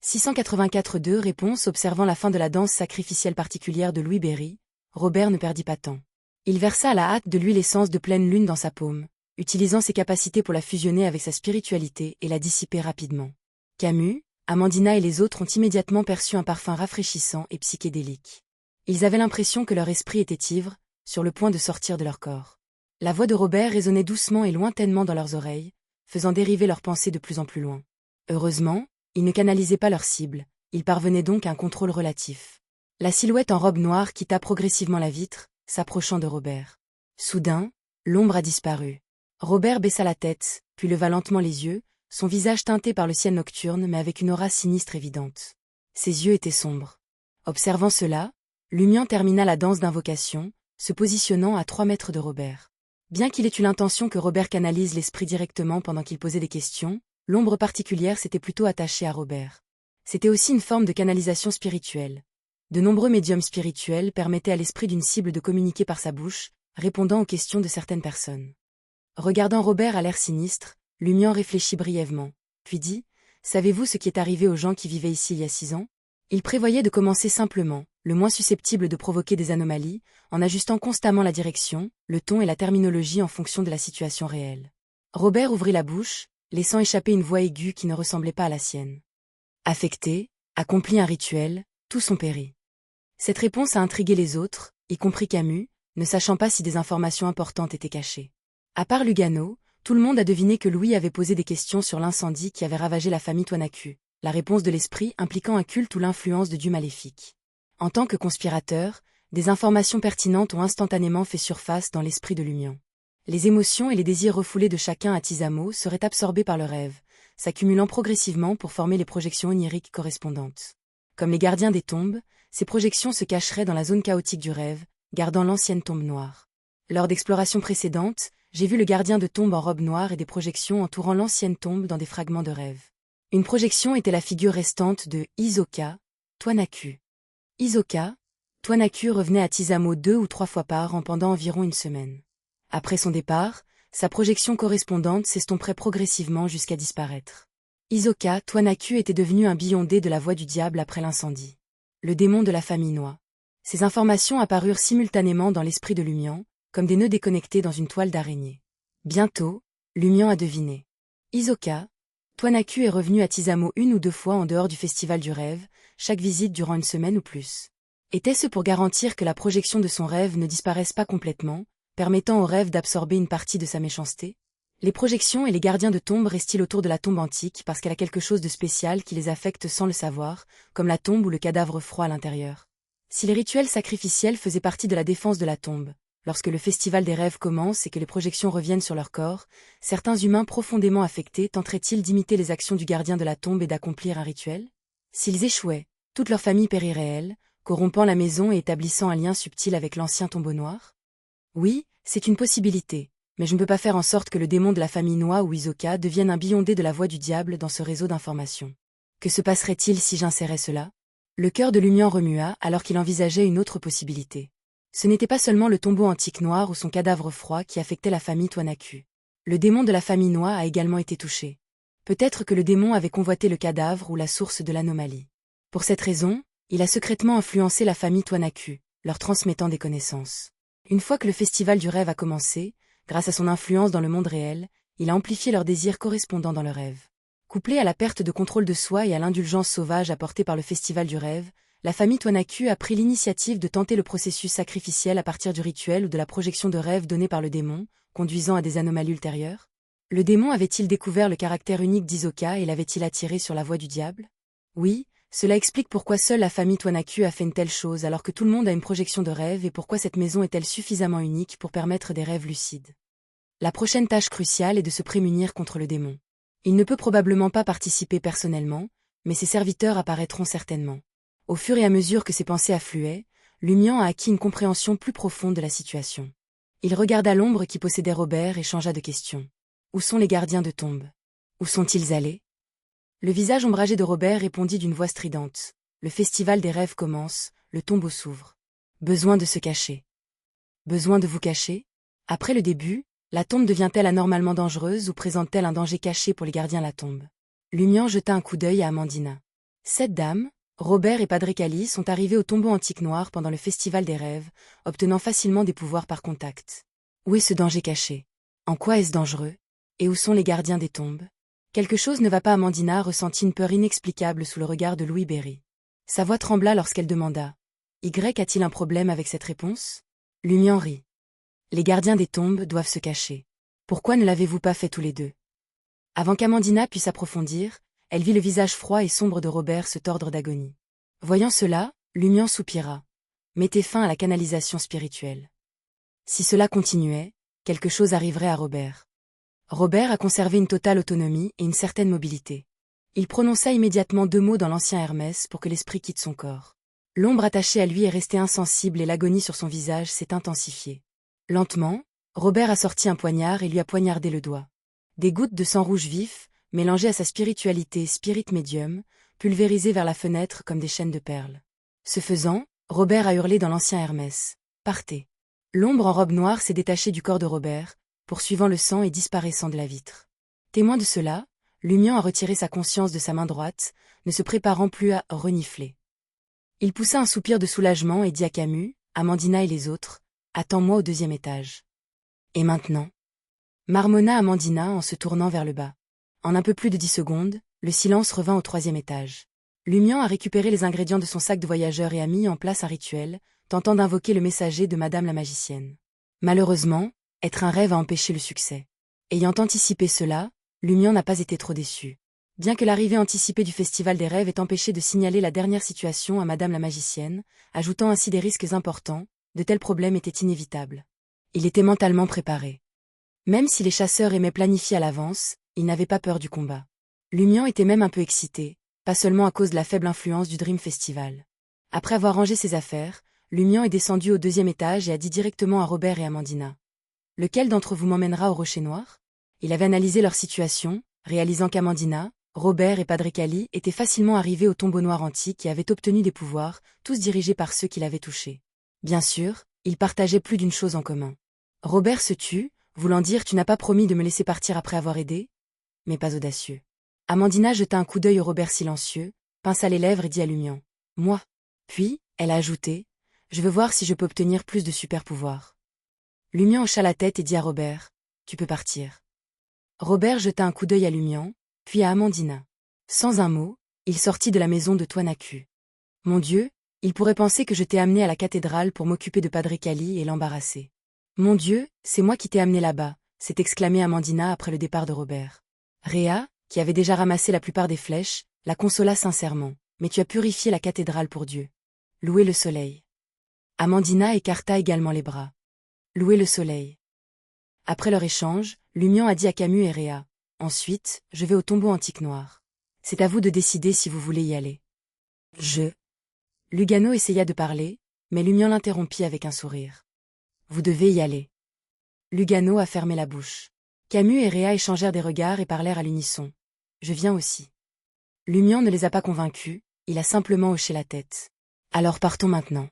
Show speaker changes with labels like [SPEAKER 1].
[SPEAKER 1] 684-2 Réponse. Observant la fin de la danse sacrificielle particulière de Louis Berry, Robert ne perdit pas temps. Il versa à la hâte de l'huile essence de pleine lune dans sa paume, utilisant ses capacités pour la fusionner avec sa spiritualité et la dissiper rapidement. Camus, Amandina et les autres ont immédiatement perçu un parfum rafraîchissant et psychédélique. Ils avaient l'impression que leur esprit était ivre, sur le point de sortir de leur corps. La voix de Robert résonnait doucement et lointainement dans leurs oreilles, faisant dériver leurs pensées de plus en plus loin. Heureusement, ils ne canalisaient pas leur cible, ils parvenaient donc à un contrôle relatif. La silhouette en robe noire quitta progressivement la vitre, s'approchant de Robert. Soudain, l'ombre a disparu. Robert baissa la tête, puis leva lentement les yeux, son visage teinté par le ciel nocturne mais avec une aura sinistre évidente. Ses yeux étaient sombres. Observant cela, Lumian termina la danse d'invocation, se positionnant à 3 mètres de Robert. Bien qu'il ait eu l'intention que Robert canalise l'esprit directement pendant qu'il posait des questions, l'ombre particulière s'était plutôt attachée à Robert. C'était aussi une forme de canalisation spirituelle. De nombreux médiums spirituels permettaient à l'esprit d'une cible de communiquer par sa bouche, répondant aux questions de certaines personnes. Regardant Robert à l'air sinistre, Lumian réfléchit brièvement, puis dit « Savez-vous ce qui est arrivé aux gens qui vivaient ici il y a 6 ans ?» Il prévoyait de commencer simplement, le moins susceptible de provoquer des anomalies, en ajustant constamment la direction, le ton et la terminologie en fonction de la situation réelle. Robert ouvrit la bouche, laissant échapper une voix aiguë qui ne ressemblait pas à la sienne. Affecté, accomplit un rituel, tous ont péri. Cette réponse a intrigué les autres, y compris Camus, ne sachant pas si des informations importantes étaient cachées. À part Lugano, tout le monde a deviné que Louis avait posé des questions sur l'incendie qui avait ravagé la famille Toinacu, la réponse de l'esprit impliquant un culte ou l'influence de dieux maléfiques. En tant que conspirateur, des informations pertinentes ont instantanément fait surface dans l'esprit de Lumian. Les émotions et les désirs refoulés de chacun à Tizamo seraient absorbés par le rêve, s'accumulant progressivement pour former les projections oniriques correspondantes. Comme les gardiens des tombes, ces projections se cacheraient dans la zone chaotique du rêve, gardant l'ancienne tombe noire. Lors d'explorations précédentes, j'ai vu le gardien de tombe en robe noire et des projections entourant l'ancienne tombe dans des fragments de rêve. Une projection était la figure restante de Hisoka, Toinaku. Hisoka, Toinaku revenait à Tizamo 2 ou 3 fois par an pendant environ une semaine. Après son départ, sa projection correspondante s'estomperait progressivement jusqu'à disparaître. Hisoka, Toinaku était devenu un beyondé de la voix du diable après l'incendie. Le démon de la famille Noa. Ces informations apparurent simultanément dans l'esprit de Lumian, comme des nœuds déconnectés dans une toile d'araignée. Bientôt, Lumian a deviné. Hisoka, Toinaku est revenu à Tizamo 1 ou 2 fois en dehors du festival du rêve, chaque visite durant une semaine ou plus. Était-ce pour garantir que la projection de son rêve ne disparaisse pas complètement, permettant au rêve d'absorber une partie de sa méchanceté? Les projections et les gardiens de tombe restent-ils autour de la tombe antique parce qu'elle a quelque chose de spécial qui les affecte sans le savoir, comme la tombe ou le cadavre froid à l'intérieur? Si les rituels sacrificiels faisaient partie de la défense de la tombe, lorsque le festival des rêves commence et que les projections reviennent sur leur corps, certains humains profondément affectés tenteraient-ils d'imiter les actions du gardien de la tombe et d'accomplir un rituel? S'ils échouaient, toute leur famille périrait elle, corrompant la maison et établissant un lien subtil avec l'ancien tombeau noir? Oui, c'est une possibilité, mais je ne peux pas faire en sorte que le démon de la famille Noa ou Hisoka devienne un beyondé de la voix du diable dans ce réseau d'informations. Que se passerait-il si j'insérais cela? Le cœur de Lumian remua alors qu'il envisageait une autre possibilité. Ce n'était pas seulement le tombeau antique noir ou son cadavre froid qui affectait la famille Toinaku. Le démon de la famille Noa a également été touché. Peut-être que le démon avait convoité le cadavre ou la source de l'anomalie. Pour cette raison, il a secrètement influencé la famille Toinaku, leur transmettant des connaissances. Une fois que le festival du rêve a commencé, grâce à son influence dans le monde réel, il a amplifié leurs désirs correspondants dans le rêve. Couplé à la perte de contrôle de soi et à l'indulgence sauvage apportée par le festival du rêve, la famille Toinaku a pris l'initiative de tenter le processus sacrificiel à partir du rituel ou de la projection de rêve donnée par le démon, conduisant à des anomalies ultérieures. Le démon avait-il découvert le caractère unique d'Hisoka et l'avait-il attiré sur la voie du diable? Oui, cela explique pourquoi seule la famille Toinaku a fait une telle chose alors que tout le monde a une projection de rêve et pourquoi cette maison est-elle suffisamment unique pour permettre des rêves lucides. La prochaine tâche cruciale est de se prémunir contre le démon. Il ne peut probablement pas participer personnellement, mais ses serviteurs apparaîtront certainement. Au fur et à mesure que ses pensées affluaient, Lumian a acquis une compréhension plus profonde de la situation. Il regarda l'ombre qui possédait Robert et changea de question. Où sont les gardiens de tombe? Où sont-ils allés? Le visage ombragé de Robert répondit d'une voix stridente. Le festival des rêves commence, le tombeau s'ouvre. Besoin de se cacher. Besoin de vous cacher? Après le début, la tombe devient-elle anormalement dangereuse ou présente-t-elle un danger caché pour les gardiens de la tombe? Lumian jeta un coup d'œil à Amandina. Cette dame, Robert et Padre Cali sont arrivés au tombeau antique noir pendant le festival des rêves, obtenant facilement des pouvoirs par contact. Où est ce danger caché? En quoi est-ce dangereux? Et où sont les gardiens des tombes? Quelque chose ne va pas. Amandina ressentit une peur inexplicable sous le regard de Louis Berry. Sa voix trembla lorsqu'elle demanda. Y a-t-il un problème avec cette réponse? Lumian rit. Les gardiens des tombes doivent se cacher. Pourquoi ne l'avez-vous pas fait tous les deux? Avant qu'Amandina puisse approfondir, elle vit le visage froid et sombre de Robert se tordre d'agonie. Voyant cela, Lumian soupira. Mettez fin à la canalisation spirituelle. Si cela continuait, quelque chose arriverait à Robert. Robert a conservé une totale autonomie et une certaine mobilité. Il prononça immédiatement 2 mots dans l'ancien Hermès pour que l'esprit quitte son corps. L'ombre attachée à lui est restée insensible et l'agonie sur son visage s'est intensifiée. Lentement, Robert a sorti un poignard et lui a poignardé le doigt. Des gouttes de sang rouge vif, mélangées à sa spiritualité spirit medium, pulvérisées vers la fenêtre comme des chaînes de perles. Ce faisant, Robert a hurlé dans l'ancien Hermès. Partez. L'ombre en robe noire s'est détachée du corps de Robert, poursuivant le sang et disparaissant de la vitre. Témoin de cela, Lumian a retiré sa conscience de sa main droite, ne se préparant plus à renifler. Il poussa un soupir de soulagement et dit à Camus, Amandina et les autres, « Attends-moi au 2e étage. » Et maintenant? Marmonna Amandina en se tournant vers le bas. En un peu plus de 10 secondes, le silence revint au 3e étage. Lumian a récupéré les ingrédients de son sac de voyageur et a mis en place un rituel, tentant d'invoquer le messager de Madame la magicienne. Malheureusement, être un rêve a empêché le succès. Ayant anticipé cela, Lumian n'a pas été trop déçu. Bien que l'arrivée anticipée du Festival des rêves ait empêché de signaler la dernière situation à Madame la magicienne, ajoutant ainsi des risques importants, de tels problèmes étaient inévitables. Il était mentalement préparé. Même si les chasseurs aimaient planifier à l'avance, ils n'avaient pas peur du combat. Lumian était même un peu excité, pas seulement à cause de la faible influence du Dream Festival. Après avoir rangé ses affaires, Lumian est descendu au 2e étage et a dit directement à Robert et Amandina. Lequel d'entre vous m'emmènera au Rocher Noir? Il avait analysé leur situation, réalisant qu'Amandina, Robert et Padre Cali étaient facilement arrivés au tombeau noir antique et avaient obtenu des pouvoirs, tous dirigés par ceux qui l'avaient touché. Bien sûr, ils partageaient plus d'une chose en commun. Robert se tut, voulant dire « Tu n'as pas promis de me laisser partir après avoir aidé ?» Mais pas audacieux. Amandina jeta un coup d'œil au Robert silencieux, pinça les lèvres et dit à Lumian. « Moi. » Puis, elle a ajouté. « Je veux voir si je peux obtenir plus de super pouvoirs. » Lumian hocha la tête et dit à Robert. « Tu peux partir. » Robert jeta un coup d'œil à Lumian, puis à Amandina. Sans un mot, il sortit de la maison de Toinacu. « Mon Dieu, il pourrait penser que je t'ai amené à la cathédrale pour m'occuper de Padre Cali et l'embarrasser. »« Mon Dieu, c'est moi qui t'ai amené là-bas » s'est exclamé Amandina après le départ de Robert. Réa, qui avait déjà ramassé la plupart des flèches, la consola sincèrement. « Mais tu as purifié la cathédrale pour Dieu. Louez le soleil. » Amandina écarta également les bras. « Louez le soleil. » Après leur échange, Lumian a dit à Camus et Réa. « Ensuite, je vais au tombeau antique noir. C'est à vous de décider si vous voulez y aller. » Lugano essaya de parler, mais Lumian l'interrompit avec un sourire. « Vous devez y aller. » Lugano a fermé la bouche. Camus et Réa échangèrent des regards et parlèrent à l'unisson. « Je viens aussi. » Lumian ne les a pas convaincus, il a simplement hoché la tête. « Alors partons maintenant. »